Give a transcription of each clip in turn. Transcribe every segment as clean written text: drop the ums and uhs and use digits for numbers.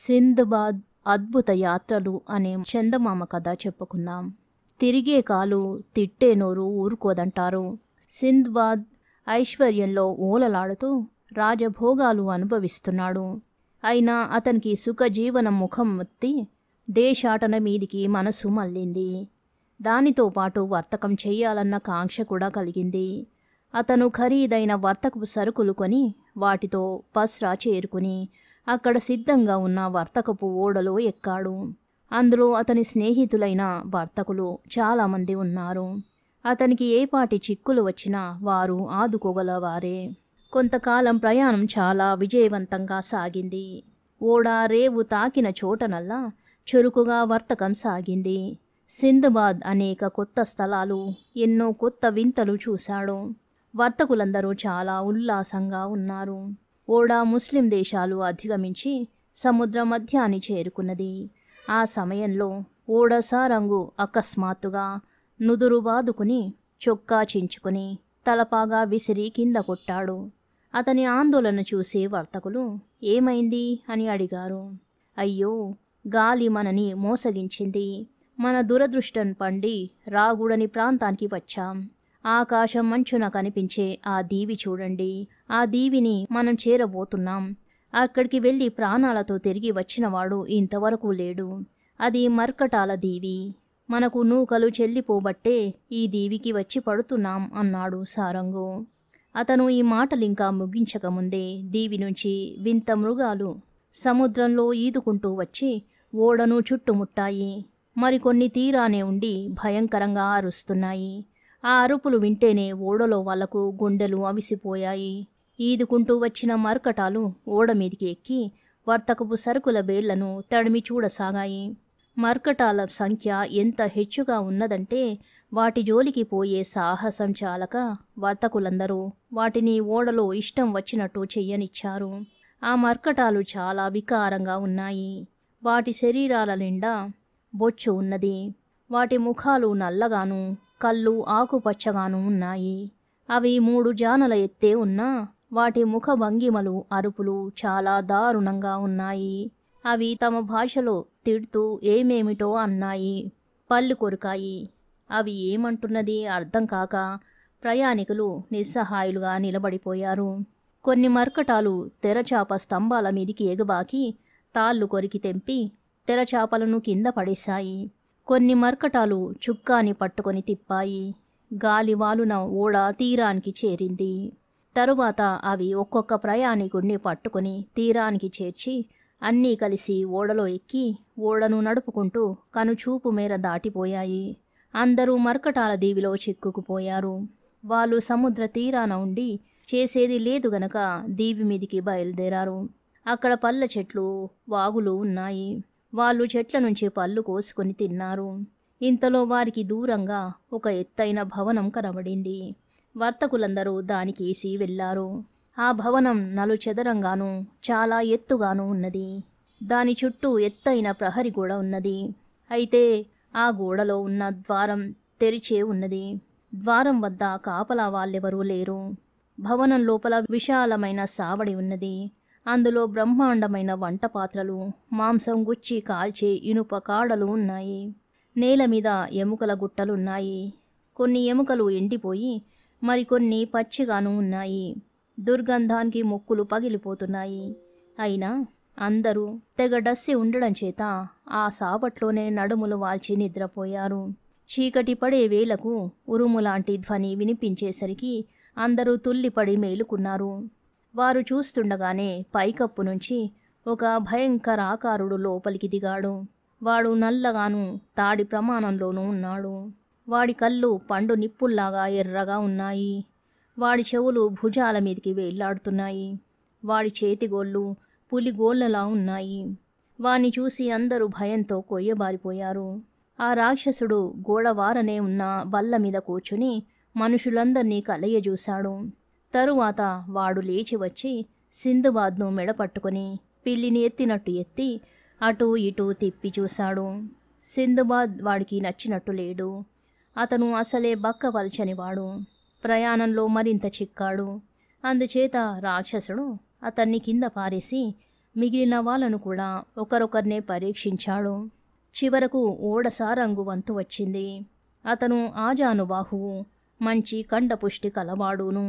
సింద్బాద్ అద్భుత యాత్రలు అనే చందమామ కథ చెప్పుకుందాం. తిరిగే కాలు తిట్టే నోరు ఊరుకోదంటారు. సింద్బాద్ ఐశ్వర్యంలో ఓలలాడుతూ రాజభోగాలు అనుభవిస్తున్నాడు. అయినా అతనికి సుఖజీవనం ముఖం మొత్తి దేశాటన మీదికి మనసు మళ్ళింది. దానితో పాటు వర్తకం చెయ్యాలన్న కాంక్ష కూడా కలిగింది. అతను ఖరీదైన వర్తకపు సరుకులు కొని వాటితో పస్రా చేరుకుని అక్కడ సిద్ధంగా ఉన్న వర్తకపు ఓడలో ఎక్కాడు. అందులో అతని స్నేహితులైన వర్తకులు చాలామంది ఉన్నారు. అతనికి ఏపాటి చిక్కులు వచ్చినా వారు ఆదుకోగలవారే. కొంతకాలం ప్రయాణం చాలా విజయవంతంగా సాగింది. ఓడ రేవు తాకిన చోటనల్లా చురుకుగా వర్తకం సాగింది. సింద్బాద్ అనేక కొత్త స్థలాలు, ఎన్నో కొత్త వింతలు చూశాడు. వర్తకులందరూ చాలా ఉల్లాసంగా ఉన్నారు. ఓడ ముస్లిం దేశాలు అధిగమించి సముద్ర మధ్యాన్ని చేరుకున్నది. ఆ సమయంలో ఓడ సారంగు అకస్మాత్తుగా నుదురు బాదుకుని చొక్కా చించుకుని తలపాగా విసిరి కింద కొట్టాడు. అతని ఆందోళన చూసి వర్తకులు ఏమైంది అని అడిగారు. అయ్యో, గాలి మనని మోసగించింది. మన దురదృష్టం పండి రాగూడని ప్రాంతానికి వచ్చాం. ఆకాశం మంచున కనిపించే ఆ దీవి చూడండి. ఆ దీవిని మనం చేరబోతున్నాం. అక్కడికి వెళ్ళి ప్రాణాలతో తిరిగి వచ్చినవాడు ఇంతవరకు లేడు. అది మర్కటాల దీవి. మనకు నూకలు చెల్లిపోబట్టే ఈ దీవికి వచ్చి పడుతున్నాం అన్నాడు సారంగు. అతను ఈ మాటలింకా ముగించకముందే దీవి నుంచి వింత మృగాలు సముద్రంలో ఈదుకుంటూ వచ్చి ఓడను చుట్టుముట్టాయి. మరికొన్ని తీరానే ఉండి భయంకరంగా అరుస్తున్నాయి. ఆ అరుపులు వింటేనే ఓడలో వాళ్లకు గుండెలు అవిసిపోయాయి. ఈదుకుంటూ వచ్చిన మర్కటాలు ఓడ మీదికి ఎక్కి వర్తకపు సరుకుల బేళ్లను తడిమి చూడసాగాయి. మర్కటాల సంఖ్య ఎంత హెచ్చుగా ఉన్నదంటే వాటి జోలికి పోయే సాహసం చాలక వర్తకులందరూ వాటిని ఓడలో ఇష్టం వచ్చినట్టు చెయ్యనిచ్చారు. ఆ మర్కటాలు చాలా వికారంగా ఉన్నాయి. వాటి శరీరాల నిండా బొచ్చు ఉన్నది. వాటి ముఖాలు నల్లగాను, కళ్ళు ఆకుపచ్చగాను ఉన్నాయి. అవి 3 జానల ఎత్తే ఉన్నా వాటి ముఖ భంగిమలు, అరుపులు చాలా దారుణంగా ఉన్నాయి. అవి తమ భాషలో తిడుతూ ఏమేమిటో అన్నాయి. పళ్ళు కొరికాయి. అవి ఏమంటున్నది అర్థం కాక ప్రయాణికులు నిస్సహాయులుగా నిలబడిపోయారు. కొన్ని మర్కటాలు తెరచాప స్తంభాల మీదికి ఎగబాకి తాళ్ళు కొరికి తెంపి తెరచాపలను కింద పడేశాయి. కొన్ని మర్కటాలు చుక్కాని పట్టుకొని తిప్పాయి. గాలివాలున ఓడ తీరానికి చేరింది. తరువాత అవి ఒక్కొక్క ప్రయాణికుడిని పట్టుకొని తీరానికి చేర్చి అన్నీ కలిసి ఓడలో ఎక్కి ఓడను నడుపుకుంటూ కనుచూపు మేర దాటిపోయాయి. అందరూ మర్కటాల దీవిలో చిక్కుకుపోయారు. వాళ్ళు సముద్ర తీరాన ఉండి చేసేది లేదు గనక దీవి మీదికి బయలుదేరారు. అక్కడ పళ్ళ చెట్లు, వాగులు ఉన్నాయి. వాళ్ళు చెట్ల నుంచి పళ్ళు కోసుకొని తిన్నారు. ఇంతలో వారికి దూరంగా ఒక ఎత్తైన భవనం కనబడింది. వర్తకులందరూ దానికేసి వెళ్లారు. ఆ భవనం నలుచెదరంగానూ చాలా ఎత్తుగానూ ఉన్నది. దాని చుట్టూ ఎత్తైన ప్రహరి గోడ ఉన్నది. అయితే ఆ గోడలో ఉన్న ద్వారం తెరిచే ఉన్నది. ద్వారం వద్ద కాపలా వాళ్ళెవరూ లేరు. భవనం లోపల విశాలమైన సావడి ఉన్నది. అందులో బ్రహ్మాండమైన వంట పాత్రలు, మాంసం గుచ్చి కాల్చే ఇనుప కాడలు ఉన్నాయి. నేల మీద ఎముకల గుట్టలున్నాయి. కొన్ని ఎముకలు ఎండిపోయి మరికొన్ని పచ్చిగాను ఉన్నాయి. దుర్గంధానికి ముక్కులు పగిలిపోతున్నాయి. అయినా అందరూ తెగ డస్సి ఉండడం చేత ఆ సావట్లోనే నడుములు వాల్చి నిద్రపోయారు. చీకటి పడే వేళకు ఉరుములాంటి ధ్వని వినిపించేసరికి అందరూ తుల్లిపడి మేలుకున్నారు. వారు చూస్తుండగానే పైకప్పు నుంచి ఒక భయంకర ఆకారుడు లోపలికి దిగాడు. వాడు నల్లగాను తాడి ప్రమాణంలోనూ ఉన్నాడు. వాడి కళ్ళు పండు నిప్పుల్లాగా ఎర్రగా ఉన్నాయి. వాడి చెవులు భుజాల మీదికి వేళ్లాడుతున్నాయి. వాడి చేతిగోళ్ళు పులిగోళ్లలా ఉన్నాయి. వాణ్ణి చూసి అందరూ భయంతో కొయ్యబారిపోయారు. ఆ రాక్షసుడు గోడవారనే ఉన్న బల్ల మీద కూర్చుని మనుషులందర్నీ కలయజూశాడు. తరువాత వాడు లేచి వచ్చి సింద్బాద్ను మెడపట్టుకుని పిల్లిని ఎత్తినట్టు ఎత్తి అటూ ఇటూ తిప్పి చూశాడు. సింద్బాద్ వాడికి నచ్చినట్టు లేడు. అతను అసలే బక్కపల్చనివాడు. ప్రయాణంలో మరింత చిక్కాడు. అందుచేత రాక్షసుడు అతన్ని కింద పారేసి మిగిలిన వాళ్ళను కూడా ఒకరొకరినే పరీక్షించాడు. చివరకు ఓడ సారంగు వంతు వచ్చింది. అతను ఆజానుబాహువు, మంచి కండపుష్టి కలవాడును.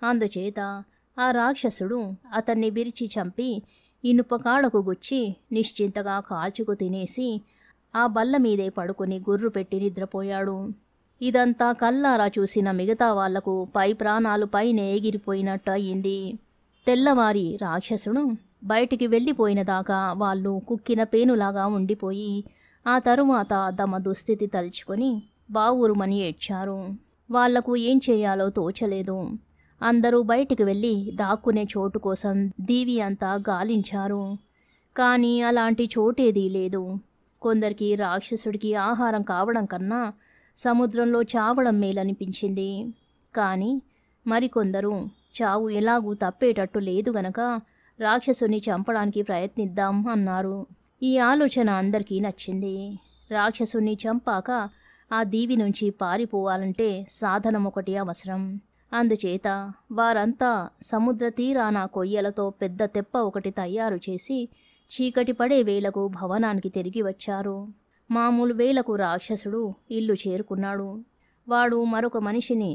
అందుచేత ఆ రాక్షసుడు అతన్ని విరిచి చంపి ఇనుప కాడకు గుచ్చి నిశ్చింతగా కాల్చుకు తినేసి ఆ బల్ల మీదే పడుకుని గుర్రు పెట్టి నిద్రపోయాడు. ఇదంతా కల్లారా చూసిన మిగతా వాళ్లకు పై ప్రాణాలు పైన ఎగిరిపోయినట్టు అయింది. తెల్లవారి రాక్షసుడు బయటికి వెళ్ళిపోయిన దాకా వాళ్ళు కుక్కిన పేనులాగా ఉండిపోయి ఆ తరువాత తమ దుస్థితి తలుచుకొని బావురుమని ఏడ్చారు. వాళ్లకు ఏం చేయాలో తోచలేదు. అందరూ బయటికి వెళ్ళి దాక్కునే చోటు కోసం దీవి అంతా గాలించారు. కానీ అలాంటి చోటేదీ లేదు. కొందరికి రాక్షసుడికి ఆహారం కావడం కన్నా సముద్రంలో చావడం మేలనిపించింది. కానీ మరికొందరు చావు ఎలాగూ తప్పేటట్టు లేదు గనక రాక్షసుని చంపడానికి ప్రయత్నిద్దాం అన్నారు. ఈ ఆలోచన అందరికీ నచ్చింది. రాక్షసుని చంపాక ఆ దీవి నుంచి పారిపోవాలంటే సాధనం ఒకటి అవసరం. అందుచేత వారంతా సముద్ర తీరాన కొయ్యలతో పెద్ద తెప్ప ఒకటి తయారు చేసి చీకటి పడే వేళకు భవనానికి తిరిగి వచ్చారు. మామూలు వేళకు రాక్షసుడు ఇల్లు చేరుకున్నాడు. వాడు మరొక మనిషిని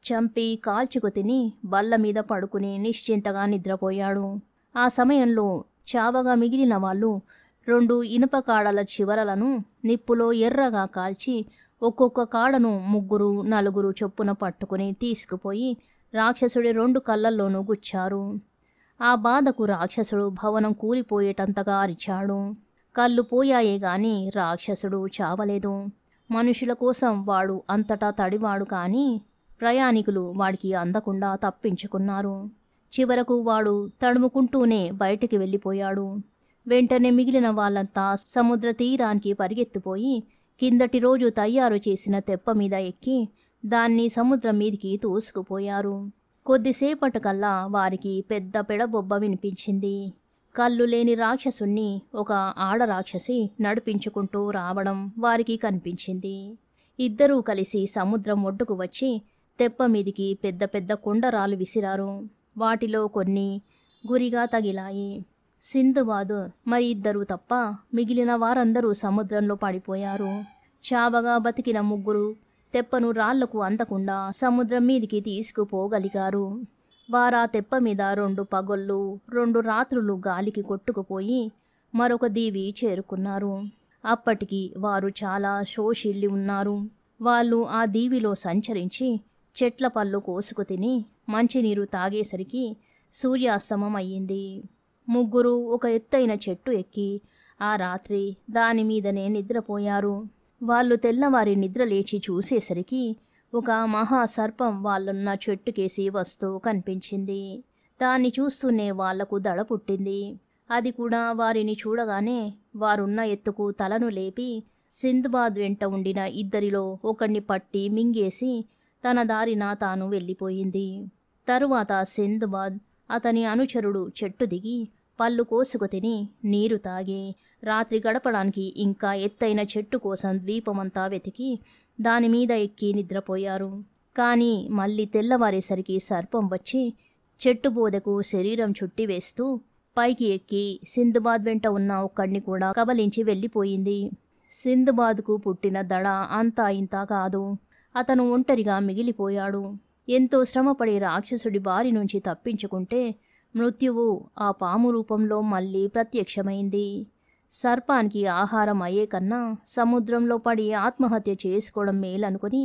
చంపి కాల్చుకు తిని బల్ల మీద పడుకుని నిశ్చింతగా నిద్రపోయాడు. ఆ సమయంలో చావగా మిగిలిన వాళ్ళు 2 ఇనుప కాడల చివరలను నిప్పులో ఎర్రగా కాల్చి ఒక్కొక్క కాడను 3, 4 చొప్పున పట్టుకుని తీసుకుపోయి రాక్షసుడి 2 కళ్ళల్లోనూ గుచ్చారు. ఆ బాధకు రాక్షసుడు భవనం కూలిపోయేటంతగా అరిచాడు. కళ్ళు పోయాయే గాని రాక్షసుడు చావలేదు. మనుషుల కోసం వాడు అంతటా తడివాడు కానీ ప్రయాణికులు వాడికి అందకుండా తప్పించుకున్నారు. చివరకు వాడు తడుముకుంటూనే బయటికి వెళ్ళిపోయాడు. వెంటనే మిగిలిన వాళ్ళంతా సముద్ర తీరానికి పరిగెత్తిపోయి కిందటి రోజు తయారు చేసిన తెప్ప మీద ఎక్కి దాన్ని సముద్రం మీదికి తోసుకుపోయారు. కొద్దిసేపటికల్లా వారికి పెద్ద పెడబొబ్బ వినిపించింది. కళ్ళు లేని రాక్షసుణ్ణి ఒక ఆడరాక్షసి నడిపించుకుంటూ రావడం వారికి కనిపించింది. ఇద్దరూ కలిసి సముద్రం ఒడ్డుకు వచ్చి తెప్ప మీదికి పెద్ద పెద్ద కొండరాలు విసిరారు. వాటిలో కొన్ని గురిగా తగిలాయి. సింధుబాద్ మరి ఇద్దరు తప్ప మిగిలిన వారందరూ సముద్రంలో పడిపోయారు. చావగా బతికిన 3 తెప్పను రాళ్లకు అందకుండా సముద్రం మీదికి తీసుకుపోగలిగారు. వారా తెప్ప మీద 2 పగళ్ళు 2 రాత్రులు గాలికి కొట్టుకుపోయి మరొక దీవి చేరుకున్నారు. అప్పటికి వారు చాలా శోషిల్లి ఉన్నారు. వాళ్ళు ఆ దీవిలో సంచరించి చెట్ల పళ్ళు కోసుకు తిని మంచినీరు తాగేసరికి సూర్యాస్తమం అయ్యింది. 3 ఒక ఎత్తైన చెట్టు ఎక్కి ఆ రాత్రి దాని మీదనే నిద్రపోయారు. వాళ్ళు తెల్లవారి నిద్ర లేచి చూసేసరికి ఒక మహాసర్పం వాళ్ళున్న చెట్టుకేసి వస్తూ కనిపించింది. దాన్ని చూస్తూనే వాళ్లకు దడ పుట్టింది. అది కూడా వారిని చూడగానే వారున్న ఎత్తుకు తలను లేపి సింధుబాద్ వెంట ఉండిన ఇద్దరిలో ఒకణ్ణి పట్టి మింగేసి తన దారిన తాను వెళ్ళిపోయింది. తరువాత సింధుబాద్ అతని అనుచరుడు చెట్టు దిగి పళ్ళు కోసుకు తిని నీరు తాగి రాత్రి గడపడానికి ఇంకా ఎత్తైన చెట్టు కోసం ద్వీపమంతా వెతికి దానిమీద ఎక్కి నిద్రపోయారు. కానీ మళ్ళీ తెల్లవారేసరికి సర్పం వచ్చి చెట్టు బోదెకు శరీరం చుట్టి వేస్తూ పైకి ఎక్కి సింధుబాద్ వెంట ఉన్న ఒక్కడిని కూడా కబలించి వెళ్ళిపోయింది. సింధుబాద్కు పుట్టిన దడ అంతా ఇంతా కాదు. అతను ఒంటరిగా మిగిలిపోయాడు. ఎంతో శ్రమపడి రాక్షసుడి బారి నుంచి తప్పించుకుంటే మృత్యువు ఆ పాము రూపంలో మళ్ళీ ప్రత్యక్షమైంది. సర్పానికి ఆహారం అయ్యే కన్నా సముద్రంలో పడి ఆత్మహత్య చేసుకోవడం మేలనుకుని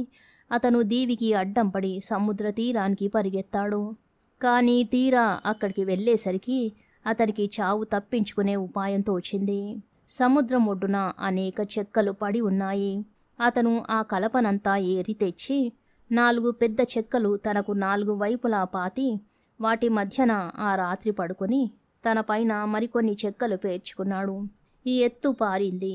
అతను దీవికి అడ్డం పడి సముద్ర తీరానికి పరిగెత్తాడు. కానీ తీరా అక్కడికి వెళ్ళేసరికి అతనికి చావు తప్పించుకునే ఉపాయం తోచింది. సముద్రం ఒడ్డున అనేక చెక్కలు పడి ఉన్నాయి. అతను ఆ కలపనంతా ఏరి తెచ్చి 4 పెద్ద చెక్కలు తనకు 4 వైపులా పాతి వాటి మధ్యన ఆ రాత్రి పడుకొని తన పైన మరికొన్ని చెక్కలు పేర్చుకున్నాడు. ఈ ఎత్తు పారింది.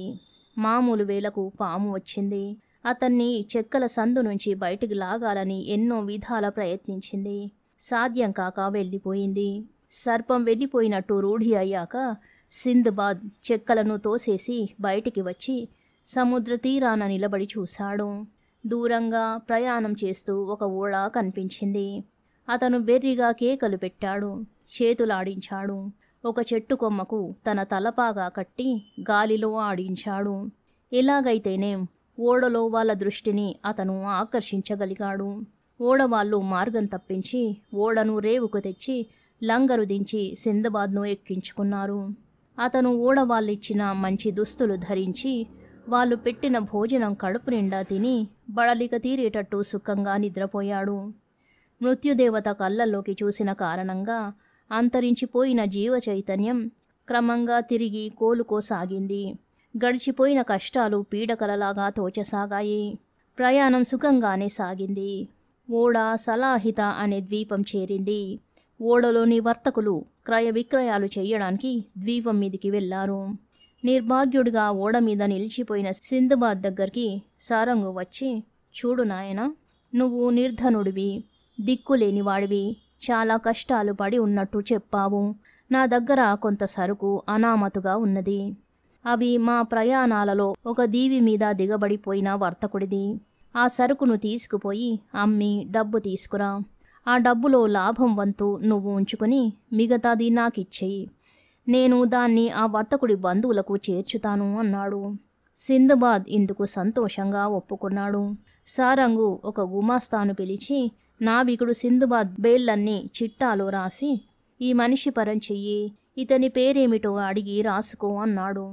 మామూలు వేళకు పాము వచ్చింది. అతన్ని చెక్కల సందు నుంచి బయటికి లాగాలని ఎన్నో విధాల ప్రయత్నించింది. సాధ్యం కాక వెళ్ళిపోయింది. సర్పం వెళ్ళిపోయినట్టు రూఢి అయ్యాక సింధుబాద్ చెక్కలను తోసేసి బయటికి వచ్చి సముద్ర తీరాన నిలబడి చూశాడు. దూరంగా ప్రయాణం చేస్తూ ఒక ఓడ కనిపించింది. అతను వెర్రిగా కేకలు పెట్టాడు, చేతులాడించాడు. ఒక చెట్టు కొమ్మకు తన తలపాగా కట్టి గాలిలో ఆడించాడు. ఎలాగైతేనేం ఓడలో వాళ్ళ దృష్టిని అతను ఆకర్షించగలిగాడు. ఓడవాళ్ళు మార్గం తప్పించి ఓడను రేవుకు తెచ్చి లంగరు దించి సిందబాద్ను ఎక్కించుకున్నారు. అతను ఓడవాళ్ళిచ్చిన మంచి దుస్తులు ధరించి వాళ్ళు పెట్టిన భోజనం కడుపు నిండా తిని బడలిక తీరేటట్టు సుఖంగా నిద్రపోయాడు. మృత్యుదేవత కళ్ళల్లోకి చూసిన కారణంగా అంతరించిపోయిన జీవ చైతన్యం క్రమంగా తిరిగి కోలుకోసాగింది. గడిచిపోయిన కష్టాలు పీడకలలాగా తోచసాగాయి. ప్రయాణం సుఖంగానే సాగింది. ఓడ సలాహిత అనే ద్వీపం చేరింది. ఓడలోని వర్తకులు క్రయ విక్రయాలు చేయడానికి ద్వీపం మీదికి వెళ్లారు. నిర్భాగ్యుడిగా ఓడ మీద నిలిచిపోయిన సిందబాద్ దగ్గరికి సారంగు వచ్చి, చూడు నాయనా, నువ్వు నిర్ధనుడివి, దిక్కులేనివాడివి, చాలా కష్టాలు పడి ఉన్నట్టు చెప్పావు. నా దగ్గర కొంత సరుకు అనామతుగా ఉన్నది. అవి మా ప్రయాణాలలో ఒక దీవి మీద దిగబడిపోయిన వర్తకుడిది. ఆ సరుకును తీసుకుపోయి అమ్మి డబ్బు తీసుకురా. ఆ డబ్బులో లాభం వంతు నువ్వు ఉంచుకొని మిగతాది నాకిచ్చేయి. నేను దాన్ని ఆ వర్తకుడి బంధువులకు చేర్చుతాను అన్నాడు. సిందబాద్ ఇందుకు సంతోషంగా ఒప్పుకున్నాడు. సారంగు ఒక గుమాస్తాను పిలిచి నావికుడు సిందబాద్ బేళ్లన్నీ చిట్టాలో రాసి, ఈ మనిషి పరం చెయ్యి, ఇతని పేరేమిటో అడిగి రాసుకో అన్నాడు.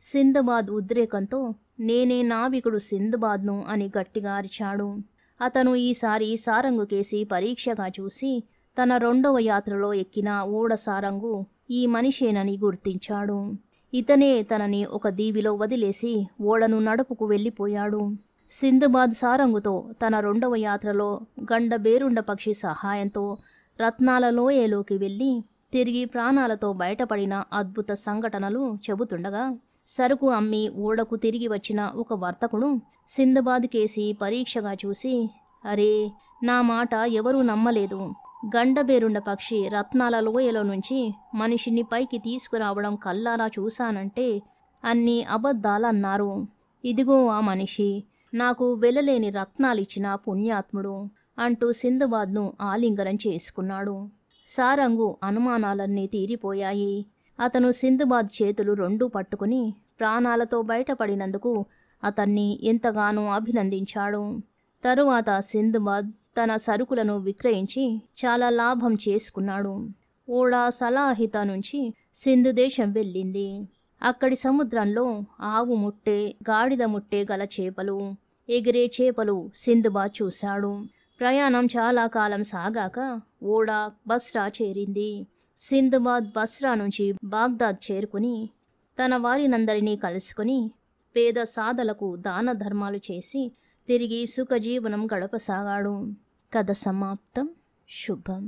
సిందబాద్ ఉద్రేకంతో నేనే నావికుడు సిందబాద్ను అని గట్టిగా అరిచాడు. అతను ఈసారి సారంగుకేసి పరీక్షగా చూసి తన 2వ యాత్రలో ఎక్కిన ఓడ సారంగు ఈ మనిషేనని గుర్తించాడు. ఇతనే తనని ఒక దీవిలో వదిలేసి ఓడను నడుపుకు వెళ్ళిపోయాడు. సిందబాద్ సారంగుతో తన 2వ యాత్రలో గండబేరుండ పక్షి సహాయంతో రత్నాల లోయలోకి వెళ్ళి తిరిగి ప్రాణాలతో బయటపడిన అద్భుత సంఘటనలు చెబుతుండగా సరుకు అమ్మి ఓడకు తిరిగి వచ్చిన ఒక వర్తకుడు సిందబాద్ కేసి పరీక్షగా చూసి, అరే, నా మాట ఎవరూ నమ్మలేదు. గండబేరుండ పక్షి రత్నాల లోయలో నుంచి మనిషిని పైకి తీసుకురావడం కల్లారా చూశానంటే అన్ని అబద్ధాలన్నారు. ఇదిగో ఆ మనిషి, నాకు వెలలేని రత్నాలిచ్చిన పుణ్యాత్ముడు అంటూ సిందబాద్ను ఆలింగనం చేసుకున్నాడు. సారంగు అనుమానాలన్నీ తీరిపోయాయి. అతను సిందబాద్ చేతులు 2 పట్టుకుని ప్రాణాలతో బయటపడినందుకు అతన్ని ఎంతగానో అభినందించాడు. తరువాత సిందబాద్ తన సరుకులను విక్రయించి చాలా లాభం చేసుకున్నాడు. ఓడ సలాహిత నుంచి సింధు దేశం వెళ్ళింది. అక్కడి సముద్రంలో ఆవు ముట్టె, గాడిద ముట్టె గల చేపలు, ఎగిరే చేపలు సిందబాద్ చూశాడు. ప్రయాణం చాలా కాలం సాగాక ఓడ బస్రా చేరింది. సిందబాద్ బస్రా నుంచి బాగ్దాద్ చేరుకుని తన వారినందరినీ కలుసుకొని పేద సాధలకు దాన ధర్మాలు చేసి తిరిగి సుఖజీవనం గడపసాగాడు. కథ సమాప్తం. శుభం.